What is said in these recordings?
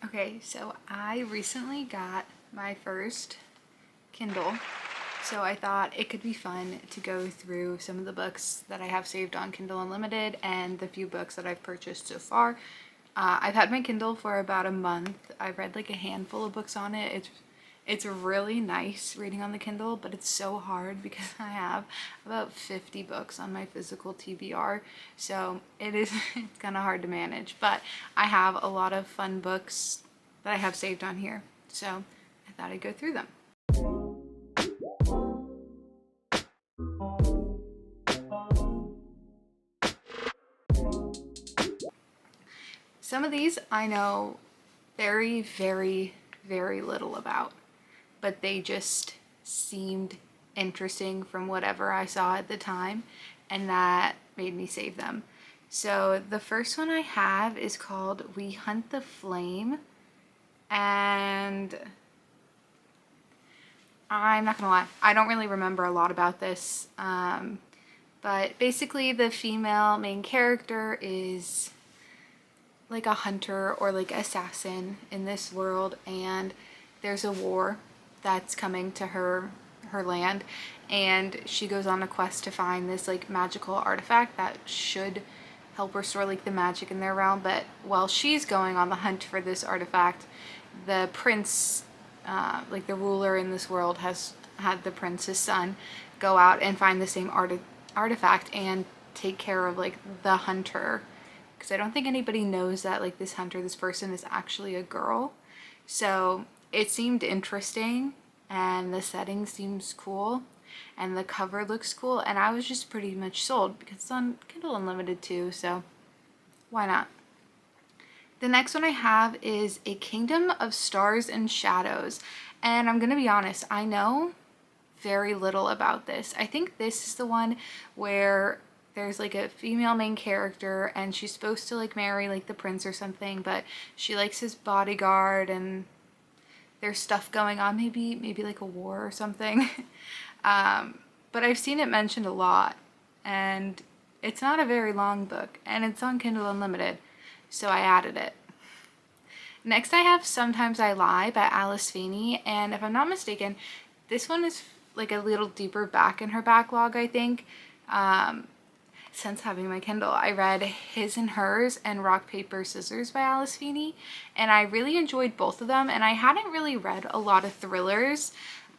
Okay, so I recently got my first Kindle, so I thought it could be fun to go through some of the books that I have saved on Kindle Unlimited and the few books that I've purchased so far. I've had my Kindle for about a month. I've read like a handful of books on it. It's really nice reading on the Kindle, but it's so hard because I have about 50 books on my physical TBR, so it's kind of hard to manage. But I have a lot of fun books that I have saved on here, so I thought I'd go through them. Some of these I know very, very, very little about, but they just seemed interesting from whatever I saw at the time, and that made me save them. So the first one I have is called We Hunt the Flame, and I'm not gonna lie, I don't really remember a lot about this, but basically the female main character is like a hunter or like assassin in this world, and there's a war that's coming to her land, and she goes on a quest to find this like magical artifact that should help restore like the magic in their realm. But while she's going on the hunt for this artifact, the prince, like the ruler in this world, has had the prince's son go out and find the same artifact and take care of like the hunter, because I don't think anybody knows that like this hunter, this person, is actually a girl. So it seemed interesting, and the setting seems cool, and the cover looks cool, and I was just pretty much sold because it's on Kindle Unlimited too, so why not? The next one I have is A Kingdom of Stars and Shadows, and I'm gonna be honest, I know very little about this. I think this is the one where there's like a female main character and she's supposed to like marry like the prince or something, but she likes his bodyguard and there's stuff going on, maybe like a war or something. But I've seen it mentioned a lot, and it's not a very long book, and it's on Kindle Unlimited, so I added it. Next I have Sometimes I Lie by Alice Feeney, and if I'm not mistaken, this one is like a little deeper back in her backlog, I think. Since having my Kindle, I read His and Hers and Rock, Paper, Scissors by Alice Feeney, and I really enjoyed both of them, and I hadn't really read a lot of thrillers.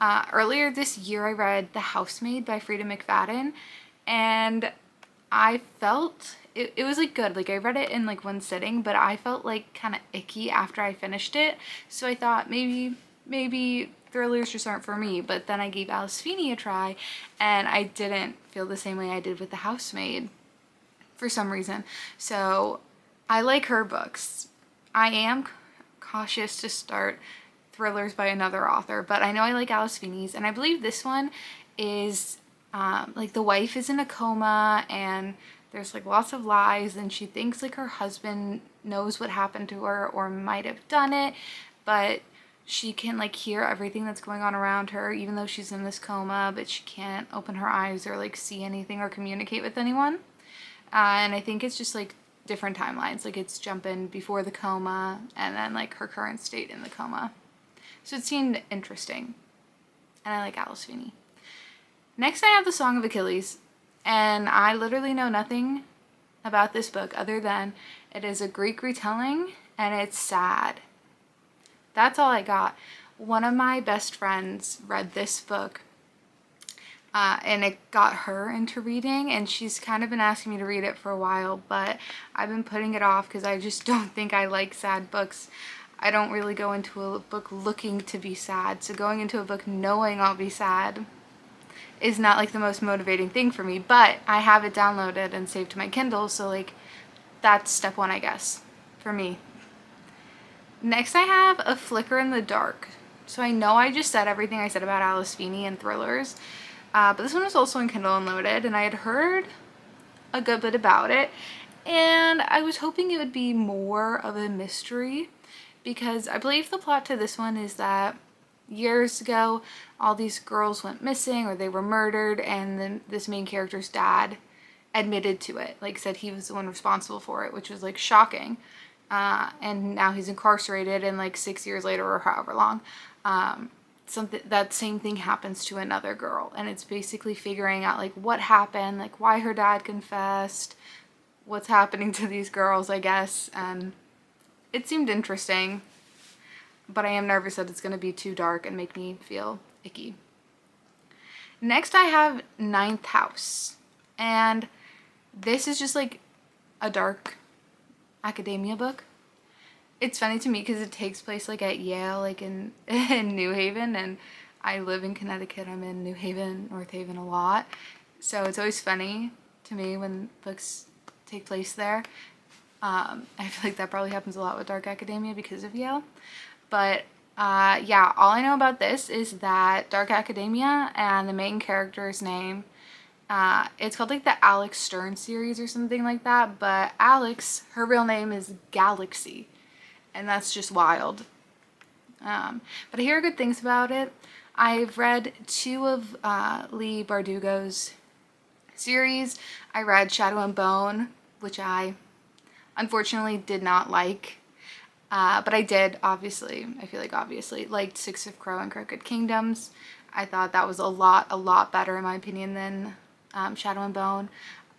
Earlier this year I read The Housemaid by Frida McFadden, and I felt it was like good. Like I read it in like one sitting, but I felt like kind of icky after I finished it, so I thought maybe thrillers just aren't for me. But then I gave Alice Feeney a try, and I didn't feel the same way I did with The Housemaid for some reason. So I like her books. I am cautious to start thrillers by another author, but I know I like Alice Feeney's, and I believe this one is like the wife is in a coma and there's like lots of lies, and she thinks like her husband knows what happened to her or might have done it, but she can like hear everything that's going on around her even though she's in this coma, but she can't open her eyes or like see anything or communicate with anyone. And I think it's just like different timelines, like it's jumping before the coma and then like her current state in the coma. So it seemed interesting, and I like Alice Feeney. Next I have The Song of Achilles, and I literally know nothing about this book other than it is a Greek retelling and it's sad. That's all I got. One of my best friends read this book, and it got her into reading, and she's kind of been asking me to read it for a while, but I've been putting it off because I just don't think I like sad books. I don't really go into a book looking to be sad, so going into a book knowing I'll be sad is not like the most motivating thing for me, but I have it downloaded and saved to my Kindle, so like that's step one, I guess, for me. Next I have A Flicker in the Dark. So I know I just said everything I said about Alice Feeney and thrillers, but this one was also in Kindle Unlimited, and I had heard a good bit about it, and I was hoping it would be more of a mystery, because I believe the plot to this one is that years ago all these girls went missing or they were murdered, and then this main character's dad admitted to it, like said he was the one responsible for it, which was like shocking. and now he's incarcerated, and like 6 years later or however long, something, that same thing happens to another girl, and it's basically figuring out like what happened, like why her dad confessed, what's happening to these girls, I guess. And it seemed interesting, but I am nervous that it's going to be too dark and make me feel icky. Next I have Ninth House, and this is just like a dark academia book. It's funny to me because it takes place like at Yale, like in New Haven, and I live in Connecticut. I'm in New Haven, North Haven a lot, so it's always funny to me when books take place there. I feel like that probably happens a lot with dark academia because of Yale. But yeah, all I know about this is that dark academia, and the main character's name, it's called like the Alex Stern series or something like that, but Alex, her real name is Galaxy, and that's just wild. But I hear good things about it. I've read 2 of Leigh Bardugo's series. I read Shadow and Bone, which I unfortunately did not like. But I did, obviously, I feel like obviously, liked Six of Crow and Crooked Kingdoms. I thought that was a lot better in my opinion than Shadow and Bone.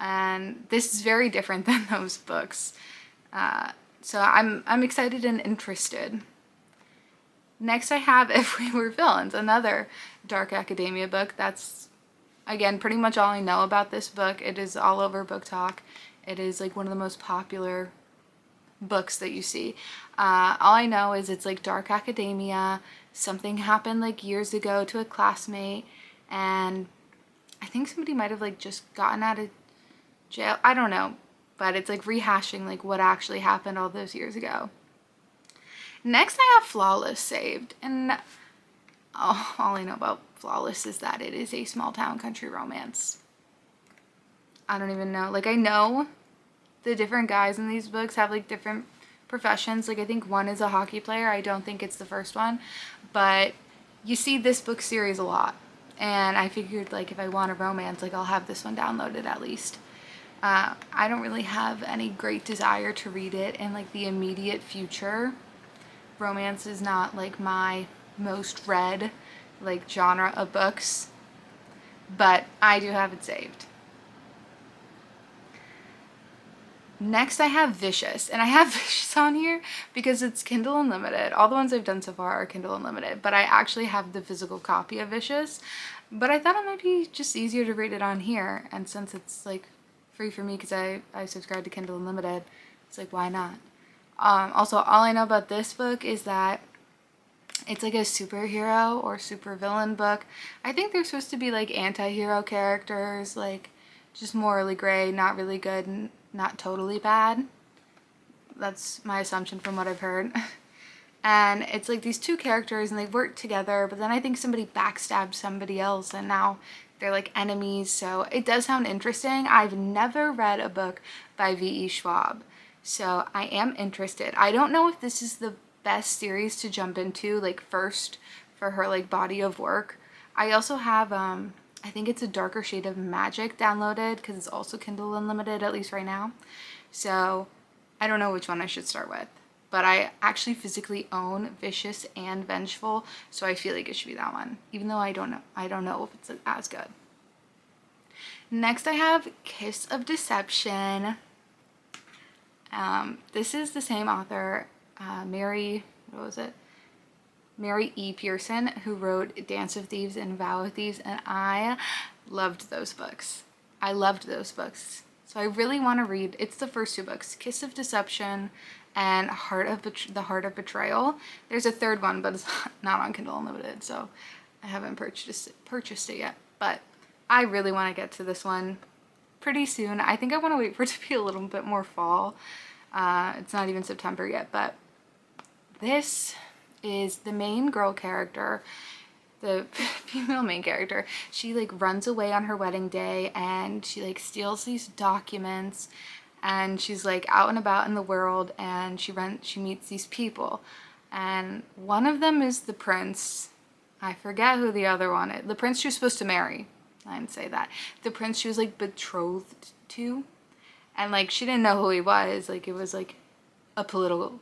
And this is very different than those books. So I'm excited and interested. Next I have If We Were Villains, another dark academia book. That's, again, pretty much all I know about this book. It is all over Book Talk. It is like one of the most popular books that you see. All I know is it's like dark academia. Something happened like years ago to a classmate, and I think somebody might have like just gotten out of jail. I don't know, but it's like rehashing like what actually happened all those years ago. Next I have Flawless saved, and all I know about Flawless is that it is a small town country romance. I don't even know, like I know the different guys in these books have like different professions. Like I think one is a hockey player. I don't think it's the first one, but you see this book series a lot, and I figured like if I want a romance, like I'll have this one downloaded at least. I don't really have any great desire to read it in like the immediate future. Romance is not like my most read like genre of books, but I do have it saved. Next I have Vicious, and I have Vicious on here because it's Kindle Unlimited. All the ones I've done so far are Kindle Unlimited, but I actually have the physical copy of Vicious. But I thought it might be just easier to read it on here, and since it's like free for me because I subscribe to Kindle Unlimited, it's like why not? Also, all I know about this book is that it's like a superhero or supervillain book. I think they're supposed to be like anti-hero characters, like just morally gray, not really good, and not totally bad. That's my assumption from what I've heard. And it's like these 2 characters and they work together, but then I think somebody backstabbed somebody else and now they're like enemies. So it does sound interesting. I've never read a book by V.E. Schwab, so I am interested. I don't know if this is the best series to jump into like first for her like body of work. I also have I think it's A Darker Shade of Magic downloaded because it's also Kindle Unlimited, at least right now. So I don't know which one I should start with, but I actually physically own Vicious and Vengeful, so I feel like it should be that one, even though I don't know if it's as good. Next I have Kiss of Deception. This is the same author, Mary E. Pearson, who wrote Dance of Thieves and Vow of Thieves, and I loved those books. I loved those books. So I really want to read, it's the first 2 books, Kiss of Deception and The Heart of Betrayal. There's a third one, but it's not on Kindle Unlimited, so I haven't purchased it yet. But I really want to get to this one pretty soon. I think I want to wait for it to be a little bit more fall. It's not even September yet, but this is the main girl character, the female main character. She like runs away on her wedding day and she like steals these documents, and she's like out and about in the world, and she meets these people, and one of them is the prince. I forget who the other one is. The prince she was supposed to marry. I didn't say that. The prince she was like betrothed to, and like she didn't know who he was. Like it was like a political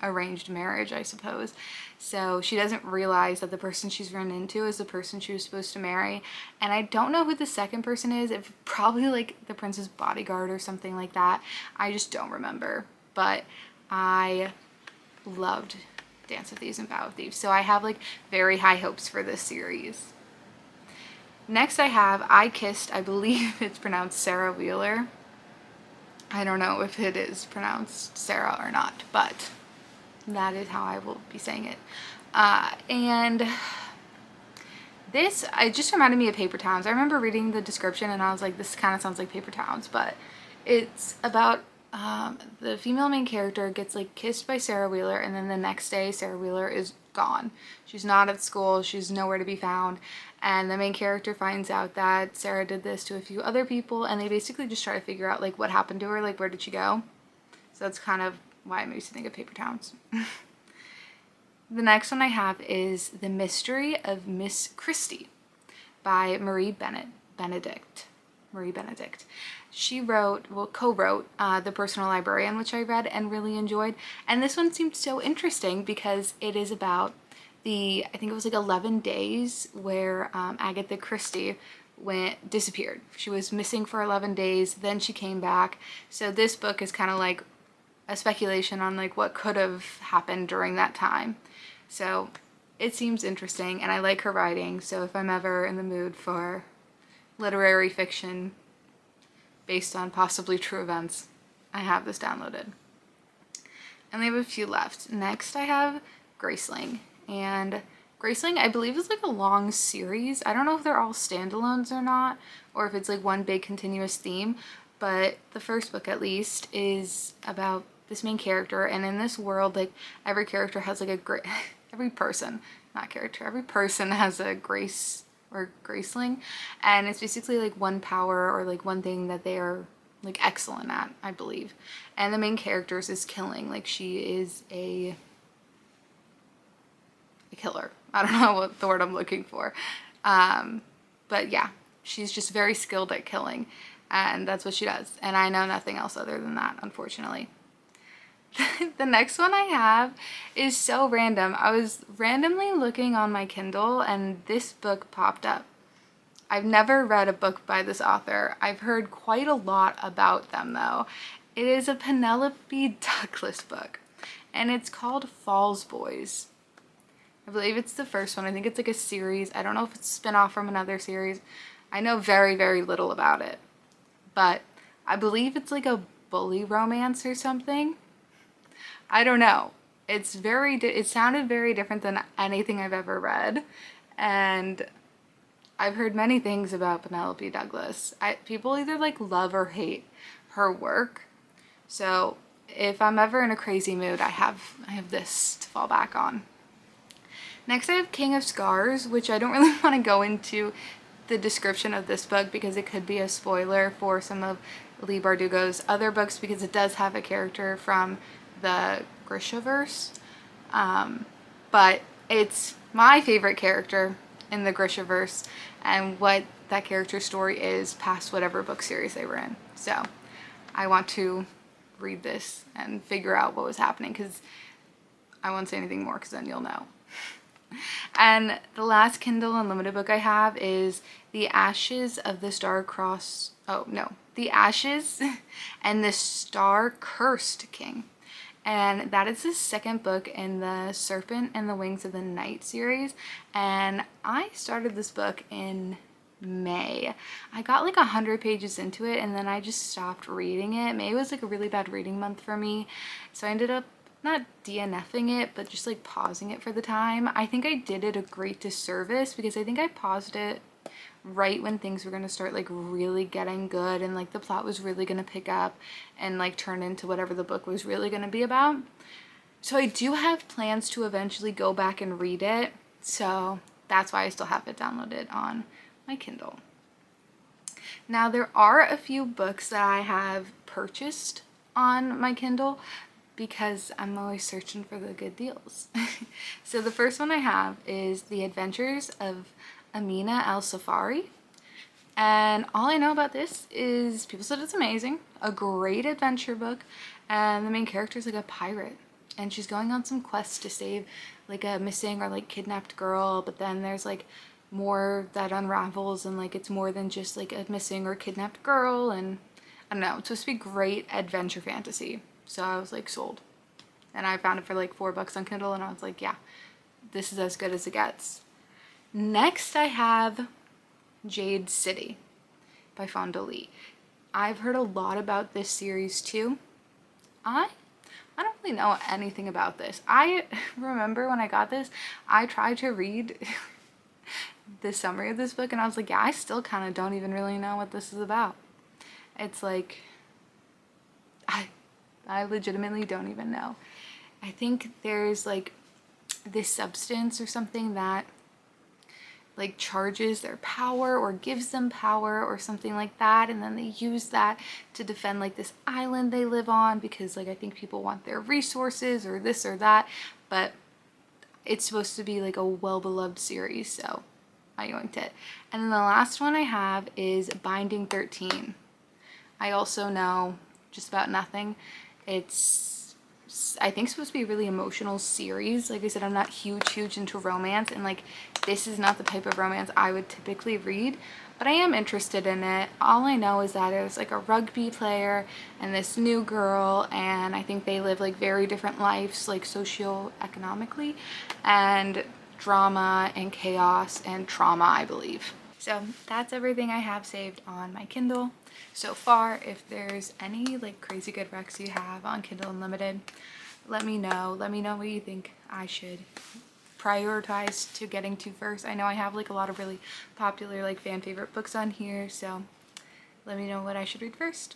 arranged marriage, I suppose. So she doesn't realize that the person she's run into is the person she was supposed to marry. And I don't know who the second person is. It's probably like the prince's bodyguard or something like that. I just don't remember. But I loved Dance with Thieves and Bow with Thieves. So I have like very high hopes for this series. Next I have I Kissed, I believe it's pronounced Sarah Wheeler. I don't know if it is pronounced Sarah or not, but that is how I will be saying it. And this, it just reminded me of Paper Towns. I remember reading the description and I was like, this kind of sounds like Paper Towns, but it's about the female main character gets like kissed by Sarah Wheeler, and then the next day Sarah Wheeler is gone. She's not at school, she's nowhere to be found, and the main character finds out that Sarah did this to a few other people, and they basically just try to figure out like what happened to her, like where did she go. So that's kind of why it makes me think of Paper Towns. The next one I have is The Mystery of Miss Christie by Marie Benedict. She co-wrote The Personal Librarian, which I read and really enjoyed. And this one seemed so interesting because it is about I think it was like 11 days where Agatha Christie disappeared. She was missing for 11 days, then she came back. So this book is kind of like a speculation on like what could have happened during that time. So it seems interesting, and I like her writing, so if I'm ever in the mood for literary fiction based on possibly true events, I have this downloaded. And we have a few left. Next I have Graceling, and Graceling I believe is like a long series. I don't know if they're all standalones or not, or if it's like one big continuous theme, but the first book at least is about this main character, and in this world like every character has like every person has a grace or graceling, and it's basically like one power or like one thing that they are like excellent at, I believe. And the main character's is killing. Like she is a killer. I don't know what the word I'm looking for. But yeah, she's just very skilled at killing, and that's what she does. And I know nothing else other than that, unfortunately. The next one I have is so random. I was randomly looking on my Kindle and this book popped up. I've never read a book by this author. I've heard quite a lot about them though. It is a Penelope Douglas book, and it's called Falls Boys. I believe it's the first one. I think it's like a series. I don't know if it's a spin-off from another series. I know very, very little about it, but I believe it's like a bully romance or something. I don't know. It sounded very different than anything I've ever read, and I've heard many things about Penelope Douglas. People either like love or hate her work. So if I'm ever in a crazy mood, I have this to fall back on. Next I have King of Scars, which I don't really want to go into the description of this book because it could be a spoiler for some of Leigh Bardugo's other books, because it does have a character from the Grishaverse, but it's my favorite character in the Grishaverse and what that character's story is past whatever book series they were in. So I want to read this and figure out what was happening, because I won't say anything more because then you'll know. And the last Kindle Unlimited book I have is The Ashes and the Star-Cursed King. And that is the second book in the Serpent and the Wings of the Night series. And I started this book in May. I got like 100 pages into it and then I just stopped reading it. May was like a really bad reading month for me. So I ended up not DNFing it, but just like pausing it for the time. I think I did it a great disservice because I think I paused it right when things were going to start like really getting good and like the plot was really going to pick up and like turn into whatever the book was really going to be about. So I do have plans to eventually go back and read it, so that's why I still have it downloaded on my Kindle. Now there are a few books that I have purchased on my Kindle because I'm always searching for the good deals. So the first one I have is The Adventures of Amina Al-Safari, and all I know about this is people said it's amazing, a great adventure book, and the main character is like a pirate, and she's going on some quest to save like a missing or like kidnapped girl, but then there's like more that unravels, and like it's more than just like a missing or kidnapped girl. And I don't know, it's supposed to be great adventure fantasy, so I was like sold. And I found it for like $4 on Kindle, and I was like, yeah, this is as good as it gets. Next I have Jade City by Fonda Lee. I've heard a lot about this series too. I don't really know anything about this. I remember when I got this, I tried to read the summary of this book, and I was like, yeah, I still kind of don't even really know what this is about. It's like, I legitimately don't even know. I think there's like this substance or something that like charges their power or gives them power or something like that, and then they use that to defend like this island they live on, because like I think people want their resources or this or that. But it's supposed to be like a well-beloved series, so I yoinked it. And then the last one I have is Binding 13. I also know just about nothing. It's, I think, supposed to be a really emotional series. Like I said, I'm not huge into romance, and like this is not the type of romance I would typically read, but I am interested in it. All I know is that it's like a rugby player and this new girl, and I think they live like very different lives, like socioeconomically, and drama and chaos and trauma, I believe. So that's everything I have saved on my Kindle so far. If there's any like crazy good recs you have on Kindle Unlimited, let me know. Let me know what you think I should prioritize to getting to first. I know I have like a lot of really popular like fan favorite books on here, so let me know what I should read first.